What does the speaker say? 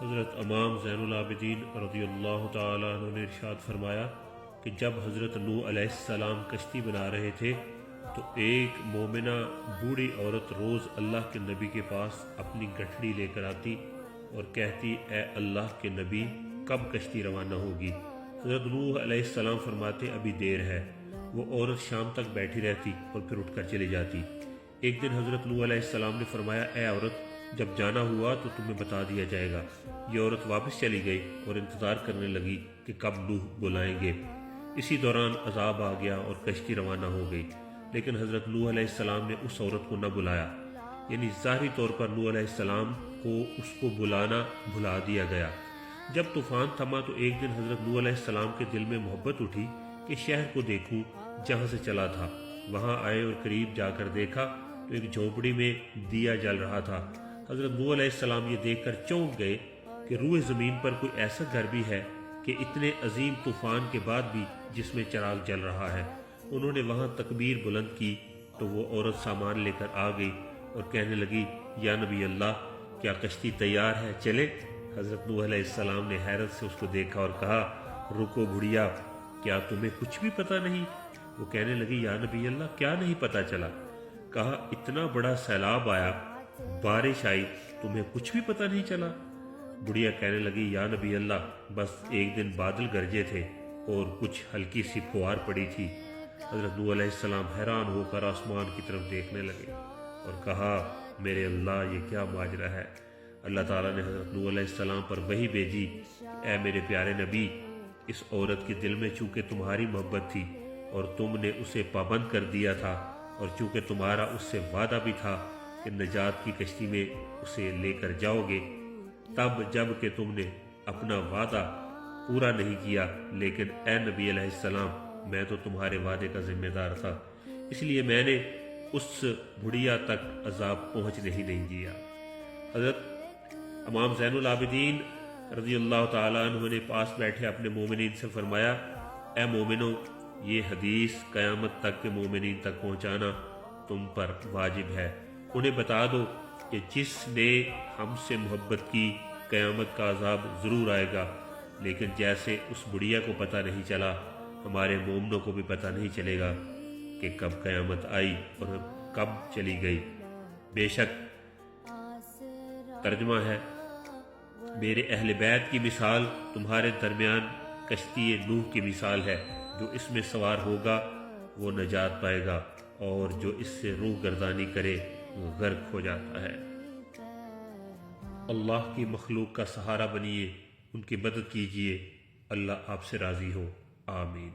حضرت امام زین العابدین رضی اللہ تعالیٰ عنہ نے ارشاد فرمایا کہ جب حضرت نوح علیہ السلام کشتی بنا رہے تھے تو ایک مومنہ بوڑھی عورت روز اللہ کے نبی کے پاس اپنی گٹھڑی لے کر آتی اور کہتی، اے اللہ کے نبی، کب کشتی روانہ ہوگی؟ حضرت نوح علیہ السلام فرماتے، ابھی دیر ہے۔ وہ عورت شام تک بیٹھی رہتی اور پھر اٹھ کر چلی جاتی۔ ایک دن حضرت نوح علیہ السلام نے فرمایا، اے عورت، جب جانا ہوا تو تمہیں بتا دیا جائے گا۔ یہ عورت واپس چلی گئی اور انتظار کرنے لگی کہ کب نوح بلائیں گے۔ اسی دوران عذاب آ گیا اور کشتی روانہ ہو گئی، لیکن حضرت نوح علیہ السلام نے اس عورت کو نہ بلایا، یعنی ظاہری طور پر نوح علیہ السلام کو اس کو بلانا بھلا دیا گیا۔ جب طوفان تھما تو ایک دن حضرت نوح علیہ السلام کے دل میں محبت اٹھی کہ شہر کو دیکھوں جہاں سے چلا تھا۔ وہاں آئے اور قریب جا کر دیکھا تو ایک جھونپڑی میں دیا جل رہا تھا۔ حضرت نوح علیہ السلام یہ دیکھ کر چونک گئے کہ روئے زمین پر کوئی ایسا گھر بھی ہے کہ اتنے عظیم طوفان کے بعد بھی جس میں چراغ جل رہا ہے۔ انہوں نے وہاں تکبیر بلند کی تو وہ عورت سامان لے کر آ گئی اور کہنے لگی، یا نبی اللہ، کیا کشتی تیار ہے، چلے؟ حضرت نوح علیہ السلام نے حیرت سے اس کو دیکھا اور کہا، رکو بڑھیا، کیا تمہیں کچھ بھی پتہ نہیں؟ وہ کہنے لگی، یا نبی اللہ، کیا نہیں پتہ چلا؟ کہا، اتنا بڑا سیلاب آیا، بارش آئی، تمہیں کچھ بھی پتہ نہیں چلا؟ بڑھیا کہنے لگی، یا نبی اللہ، بس ایک دن بادل گرجے تھے اور کچھ ہلکی سی پھوار پڑی تھی۔ حضرت نوح علیہ السلام حیران ہو کر آسمان کی طرف دیکھنے لگے اور کہا، میرے اللہ، یہ کیا ماجرا ہے؟ اللہ تعالیٰ نے حضرت نوح علیہ السلام پر وحی بھیجی، اے میرے پیارے نبی، اس عورت کے دل میں چونکہ تمہاری محبت تھی اور تم نے اسے پابند کر دیا تھا، اور چونکہ تمہارا اس سے وعدہ بھی تھا کہ نجات کی کشتی میں اسے لے کر جاؤ گے، تب جب کہ تم نے اپنا وعدہ پورا نہیں کیا، لیکن اے نبی علیہ السلام، میں تو تمہارے وعدے کا ذمہ دار تھا، اس لیے میں نے اس بڑھیا تک عذاب پہنچنے ہی نہیں دیا۔ حضرت امام زین العابدین رضی اللہ تعالیٰ عنہ نے پاس بیٹھے اپنے مومنین سے فرمایا، اے مومنو، یہ حدیث قیامت تک کے مومنین تک پہنچانا تم پر واجب ہے۔ انہیں بتا دو کہ جس نے ہم سے محبت کی، قیامت کا عذاب ضرور آئے گا، لیکن جیسے اس بڑھیا کو پتہ نہیں چلا، ہمارے مومنوں کو بھی پتہ نہیں چلے گا کہ کب قیامت آئی اور کب چلی گئی۔ بے شک ترجمہ ہے، میرے اہل بیت کی مثال تمہارے درمیان کشتی نوح کی مثال ہے، جو اس میں سوار ہوگا وہ نجات پائے گا، اور جو اس سے روح گردانی کرے وہ غرق ہو جاتا ہے۔ اللہ کی مخلوق کا سہارا بنیے، ان کی مدد کیجیے، اللہ آپ سے راضی ہو، آمین۔